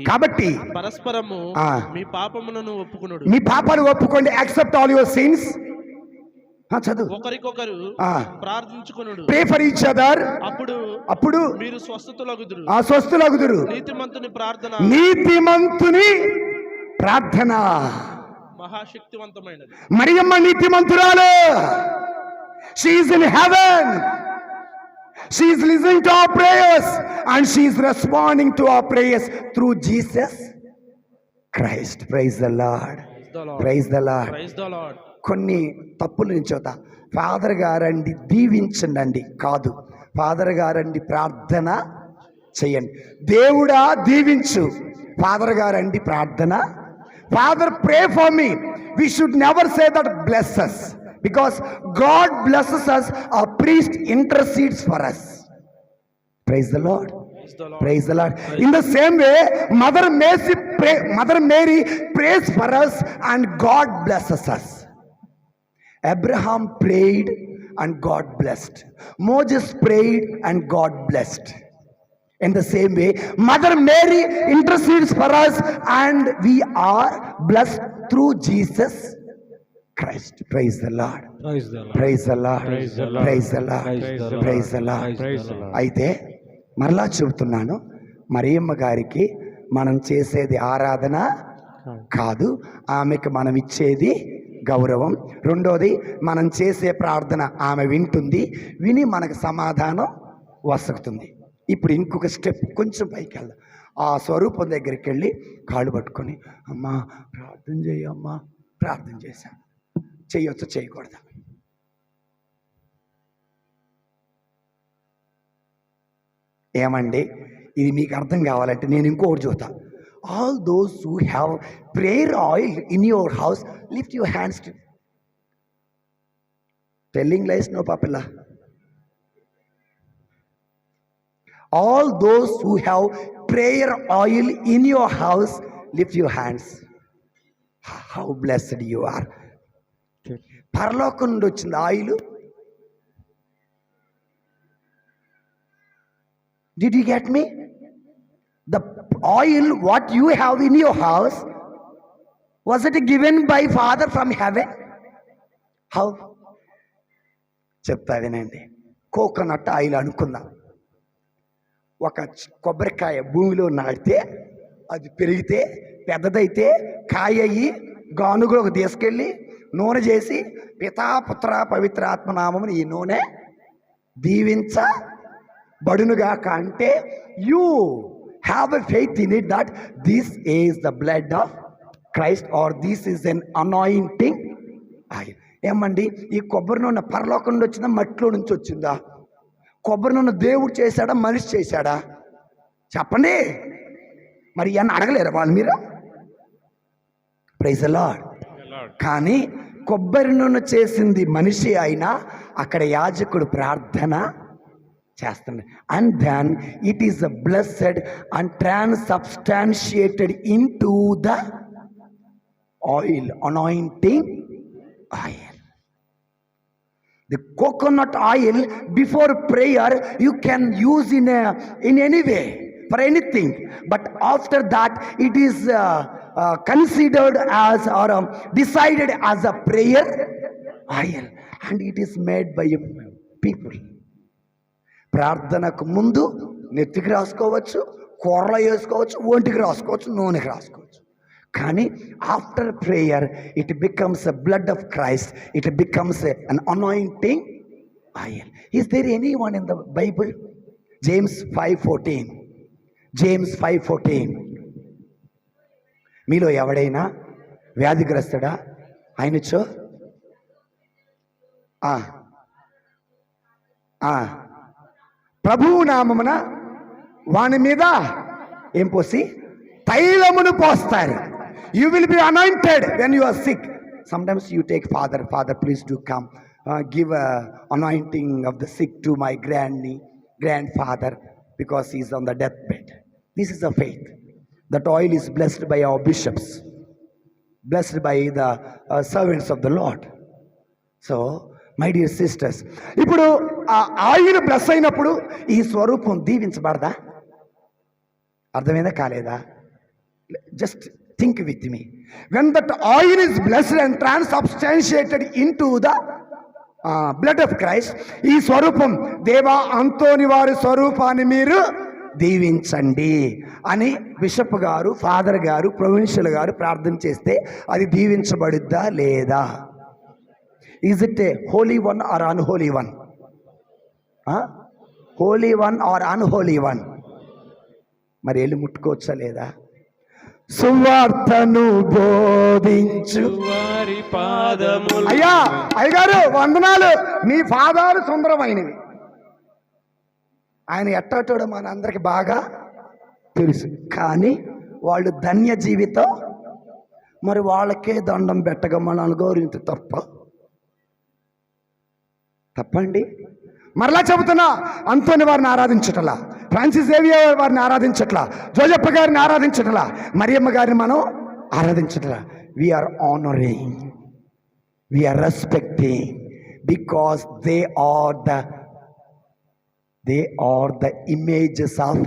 కాబట్టి పరస్పరము మీ పాపములను ఒప్పుకొనుడు. మీ పాపాలు ఒప్పుకోండి. Accept all your sins. చదువు. ఒకరికొకరు ప్రార్థించుకొనుడు. Pray for each other. అప్పుడు మీరు స్వస్థతలగుదురు. స్వస్థతలగుదురు. నీతిమంతుని ప్రార్థన మహాశక్తివంతమైనది. మరియమ్మ నీతిమంతురాలు. She is in heaven. She is listening to our prayers and she is responding to our prayers through Jesus Christ. Praise the Lord. Praise the Lord. Praise the Lord. కొన్ని తప్పులు నుంచోత ఫాదర్ గారండి దీవించండి కాదు, ఫాదర్ గారండి ప్రార్థన చేయండి. దేవుడా దీవించు, ఫాదర్ గారండి ప్రార్థన. Father pray for me. We should never say that bless us, because God blesses us, our priest intercedes for us. Praise the Lord. Praise the Lord. In the same way, Mother Mary prays for us and God blesses us. Abraham prayed and God blessed. Moses prayed and God blessed. In the same way, Mother Mary intercedes for us and we are blessed through Jesus Christ. Praise the Lord. Praise the Lord. Praise the Lord. Praise the Lord. Praise the Lord. Praise the Lord. అయితే మరలా చెబుతున్నాను, మరియమ్మ గారికి మనం చేసేది ఆరాధన కాదు, ఆమెకు మనం ఇచ్చేది గౌరవం. రెండోది, మనం చేసే ప్రార్థన ఆమె వింటుంది, విని మనకు సమాధానం వస్తుంది. ఇప్పుడు ఇంకొక స్టెప్, కొంచెం పైకి వెళ్దాం. ఆ స్వరూపం దగ్గరికి వెళ్ళి కాళ్ళు పట్టుకొని, అమ్మా ప్రార్థన చేయమ్మా, ప్రార్థన చేశాం. చేయొచ్చు, చేయకూడదు? ఏమండి, ఇది మీకు అర్థం కావాలంటే నేను ఇంకొకటి చూస్తా. All those who have prayer oil in your house, lift your hands to. Telling lies no పాపిల్లా. All those who have prayer oil in your house, lift your hands. How blessed you are. పరలోకం నుండి వచ్చింది oil. Did you get me? The oil what you have in your house, was it given by Father from heaven? How? చెప్తా వినండి. Coconut oil అనుకుందాం. ఒక కొబ్బరికాయ భూమిలో నాటితే అది పెరిగితే పెద్దదైతే కాయ అయ్యి గానుగులకు తీసుకెళ్ళి నూనె చేసి పితా పుత్ర పవిత్ర ఆత్మనామముని ఈ నూనె దీవించబడునుగాక అంటే you have a faith in it that this is the blood of Christ or this is an anointing oil. ఏమండి, ఈ కొబ్బరి నూనె పరలోకం నుండి వచ్చిందా, మట్టిలో నుంచి వచ్చిందా? కొబ్బరి నూనె దేవుడు చేశాడా, మనిషి చేశాడా? చెప్పండి. మరి ఇవన్నీ అడగలేరు వాళ్ళు మీరు? Praise the Lord. కానీ కొబ్బరి నూనె చేసింది మనిషి అయినా అక్కడ యాజకుడు ప్రార్థన చేస్తుంది. And then it is blessed and transubstantiated into the oil, anointing oil. The coconut oil before prayer you can use in any way for anything, but after that it is considered as or decided as a prayer oil, and it is made by people. ప్రార్థనకు ముందు నెత్తికి రాసుకోవచ్చు, కూరలో వేసుకోవచ్చు, ఒంటికి రాసుకోవచ్చు, నూనెకి రాసుకోవచ్చు. కానీ after prayer it becomes a blood of Christ, it becomes an anointing oil. Is there anyone in the Bible? James 5:14, James 5:14. మీలో ఎవడైనా వ్యాధిగ్రస్తుడా? ఆయనచో ప్రభువు నామమున వాని మీద ఏం పోసి? తైలమును పోస్తారు. You will be anointed when you are sick. Sometimes you take father, please do come, give a anointing of the sick to my grandfather because he is on the deathbed. This is a faith. That oil is blessed by our bishops, blessed by the servants of the Lord. So my dear sisters, ఇప్పుడు ఆ oil bless అయినప్పుడు ఈ స్వరూపం దీవించబడదా? అర్థమైందా కాలేదా? Just think with me. When that oil is blessed and transubstantiated into the blood of Christ, ఈ స్వరూపం దేవా అంతోని వారి స్వరూపాన్ని మీరు దీవించండి అని బిషప్ గారు, ఫాదర్ గారు, ప్రొవిన్షియల్ గారు ప్రార్థన చేస్తే అది దీవించబడుద్దా లేదా? Is it a holy one or unholy one? Holy one or unholy one? మరి వెళ్ళి ముట్టుకోవచ్చా లేదా? సువార్తను బోధించు వారి పాదములు. అయ్యా అయ్యగారు వందనాలు, మీ పాదాలు సుందరమైనవి. ఆయన ఎట్టటోడు మన అందరికి బాగా తెలుసు. కానీ వాళ్ళు ధన్య జీవితం, మరి వాళ్ళకే దండం పెట్టగా మనల్ని గౌరవించ తప్పండి. మరలా చెబుతున్నా, అంతోని వారిని ఆరాధించటలా, ఫ్రాన్సిస్ జేవియర్ వారిని ఆరాధించట్లా, జోజప్ప గారిని ఆరాధించట్లా, మరియమ్మ గారిని మనం ఆరాధించట్లా. We're honoring, we're respecting, because they are the images of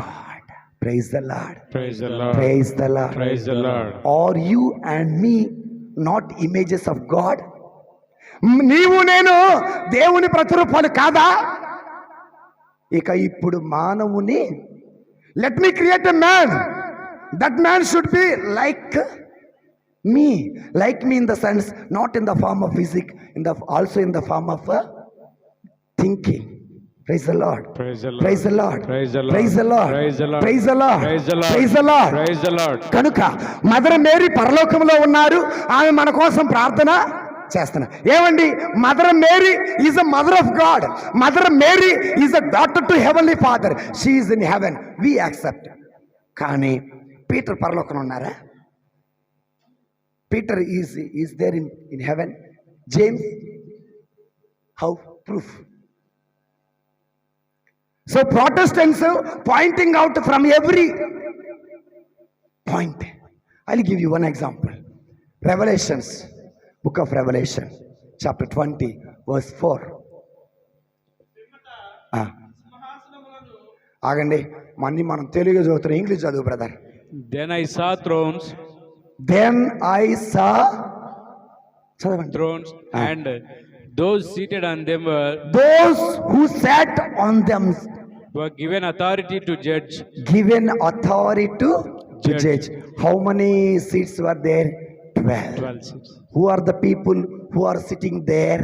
God. Praise the Lord, Praise the Lord. Praise the Lord. Praise the Lord. Are you and me not images of God? నీవు నేను దేవుని ప్రతిరూపాలు కాదా? ఇక ఇప్పుడు మానవుని, let me create a man, that man should be like me in the sense, not in the form of physique, also in the form of thinking. Praise the Lord. Praise the Lord. Praise the Lord. Praise the Lord. Praise the Lord. Praise the Lord. Praise the Lord. Praise the Lord. Praise the Lord. Praise the Lord. కనుక mother Mary పరలోకంలో ఉన్నారు, ఆమె మన కోసం ప్రార్థన చేస్తున్నా. ఏమండి, mother Mary is a mother of God. Mother Mary is a daughter to heavenly Father. She is in heaven, we accept. కానీ పీటర్ పరలోకంలో ఉన్నారా? Peter is there in heaven. James, how proof? So Protestants pointing out from every point. I'll give you one example. Revelations, book of Revelation, chapter 20, verse 4. ఆగండి, మళ్ళీ మనం తెలుగు చదువుతున్నాం, English చదువు brother. Then I saw thrones, చదవండి. thrones, and those seated on them Those who sat on them were given authority to judge. given authority to judge. How many seats were there? 12. 12 seats. Who are the people who are sitting there?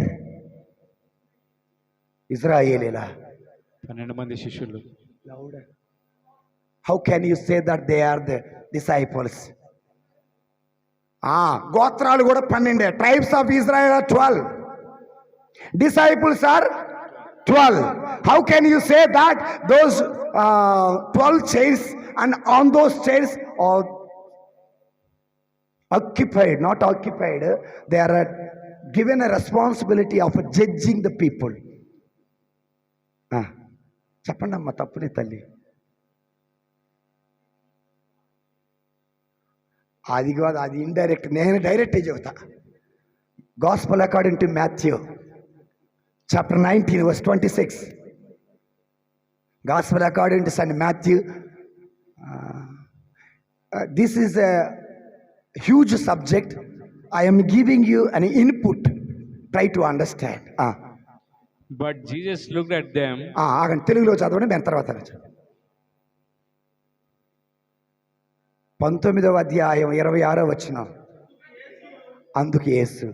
Israelila. 12 మంది శిష్యులు. How can you say that they are the disciples? గోత్రాలు కూడా 12. Tribes of Israel are 12. Disciples are 12. How can you say that those 12 chairs, and on those chairs are occupied, not occupied, they are given a responsibility of judging the people. చెప్పండి అమ్మా, తప్పులే తల్లి. అది కాదు, అది indirect, నేను డైరెక్టే చెబుతా. Gospel according to Matthew chapter 19 verse 26. Gospel according to St. Matthew. This is a huge subject. I am giving you an input. Try to understand. But Jesus looked at them. ఆగండి, తెలుగులో చదవండి, నేను తర్వాత 19వ అధ్యాయం 26వ వచనం. అందుకు యేసు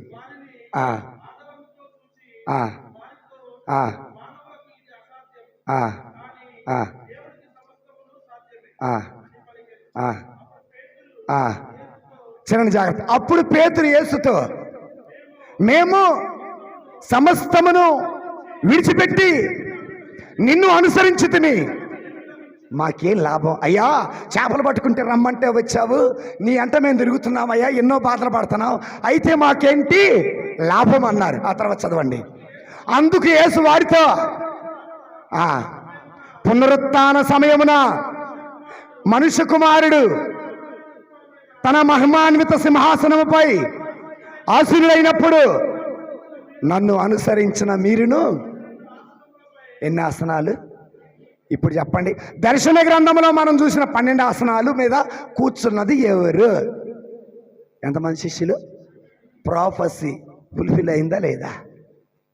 చిన్న జాగ్రత్త. అప్పుడు పేతురు యేసుతో, మేము సమస్తమును విడిచిపెట్టి నిన్ను అనుసరించితిమి, మాకేం లాభం అయ్యా? చేపలు పట్టుకుంటే రమ్మంటే వచ్చావు, నీ అంట మేము తిరుగుతున్నామయ్యా, ఎన్నో బాధలు పడుతున్నావు, అయితే మాకేంటి లాభం అన్నారు. ఆ తర్వాత చదవండి. అందుకు యేసు వారితో, పునరుత్థాన సమయమున మనుష్య కుమారుడు తన మహిమాన్విత సింహాసనముపై ఆసీనుడైనప్పుడు నన్ను అనుసరించిన మీరును ఎన్ని ఆసనాలు? ఇప్పుడు చెప్పండి. దర్శన గ్రంథంలో మనం చూసిన 12 ఆసనాలు మీద కూర్చున్నది ఎవరు? ఎంతమంది శిష్యులు? ప్రాఫెసీ ఫుల్ఫిల్ అయిందా లేదా?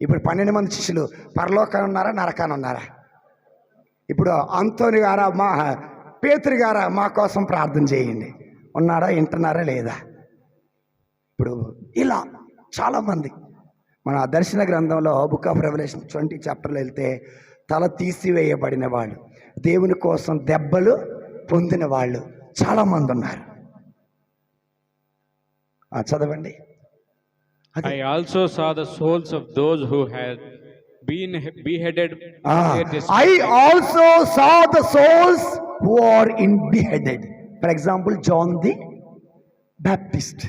ఇప్పుడు 12 మంది శిష్యులు పరలోకాన్ని ఉన్నారా, నరకాన్ని ఉన్నారా? ఇప్పుడు అంతోని గారా, పేతురు గారా, మా కోసం ప్రార్థన చేయండి, ఉన్నారా, వింటున్నారా లేదా? ఇప్పుడు ఇలా చాలామంది మన దర్శన గ్రంథంలో బుక్ ఆఫ్ రెవల్యూషన్ 20 చాప్టర్లో వెళ్తే తల తీసివేయబడిన వాళ్ళు, దేవుని కోసం దెబ్బలు పొందిన వాళ్ళు చాలామంది ఉన్నారు. చదవండి. I also saw the souls of those who had been beheaded. I also saw the souls who are in beheaded. For example, John the Baptist.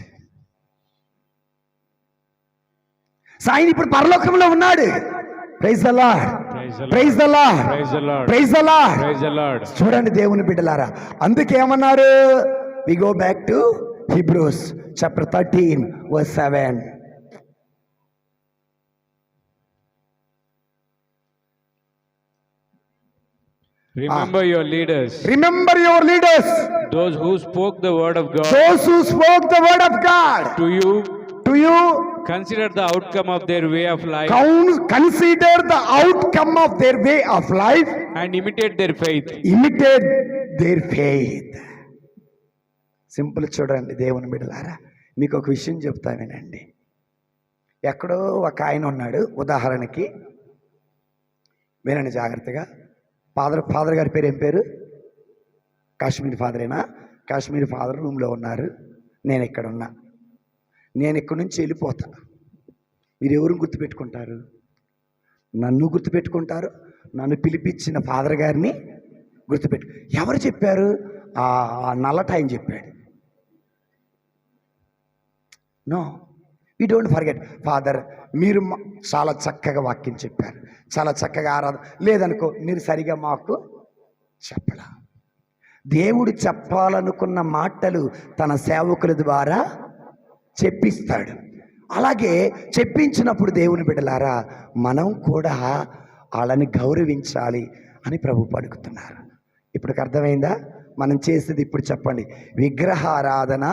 ఆయన ఇప్పుడు పరలోకంలో ఉన్నాడు. Praise the Lord, praise the Lord, praise the Lord. చూడండి దేవుని బిడ్డలారా, అందుకేమన్నారు? We go back to Hebrews chapter 13 verse 7. Remember your leaders. Remember your leaders. Those who spoke the word of God. Those who spoke the word of God. To you. Consider the outcome of their way of life. Consider the outcome of their way of life. And imitate their faith. Imitate their faith. Simple. చూడండి దేవుని బిడ్డలారా, మీకు ఒక విషయం చెప్తా వినండి. ఎక్కడో ఒక ఆయన ఉన్నాడు, ఉదాహరణకి వినండి జాగ్రత్తగా. ఫాదర్ గారి పేరు ఏం పేరు? కాశ్మీర్ ఫాదరేనా? కాశ్మీర్ ఫాదర్ రూమ్లో ఉన్నారు, నేను ఇక్కడ ఉన్నా. నేను ఇక్కడి నుంచి వెళ్ళిపోతా. మీరు ఎవరు గుర్తుపెట్టుకుంటారు? నన్ను గుర్తుపెట్టుకుంటారు, నన్ను పిలిపించిన ఫాదర్ గారిని ఎవరు చెప్పారు? ఆ నల్లటాయన చెప్పాడు. No, we don't forget. Father, మీరు చాలా చక్కగా వాక్యం చెప్పారు, చాలా చక్కగా ఆరాధన లేదనుకో, మీరు సరిగా మాకు చెప్పలా. దేవుడు చెప్పాలనుకున్న మాటలు తన సేవకుల ద్వారా చెప్పిస్తాడు. అలాగే చెప్పించినప్పుడు దేవుని బిడ్డలారా, మనం కూడా వాళ్ళని గౌరవించాలి అని ప్రభు పలుకుతున్నారు. ఇప్పుడు అర్థమైందా మనం చేసేది? ఇప్పుడు చెప్పండి. విగ్రహారాధన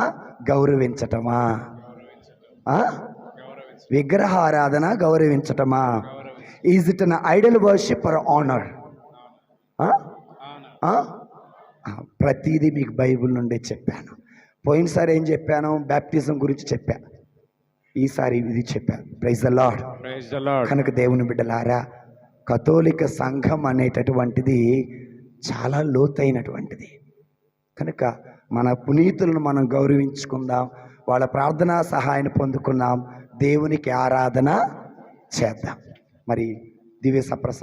గౌరవించటమా? విగ్రహారాధన గౌరవించటమా? Is it an idol worship or honour? ప్రతిదీ మీకు బైబిల్ నుండే చెప్పాను. పోయినసారి ఏం చెప్పాను? బ్యాప్టిజం గురించి చెప్పాను. ఈసారి ఇది చెప్పాను. Praise the Lord. కనుక దేవుని బిడ్డలారా, కథోలిక సంఘం అనేటటువంటిది చాలా లోతైనటువంటిది. కనుక మన పునీతులను మనం గౌరవించుకుందాం, వాళ్ళ ప్రార్థనా సహాయాన్ని పొందుకుందాం, దేవునికి ఆరాధన చేద్దాం. మరి దివ్య సప్రసాదం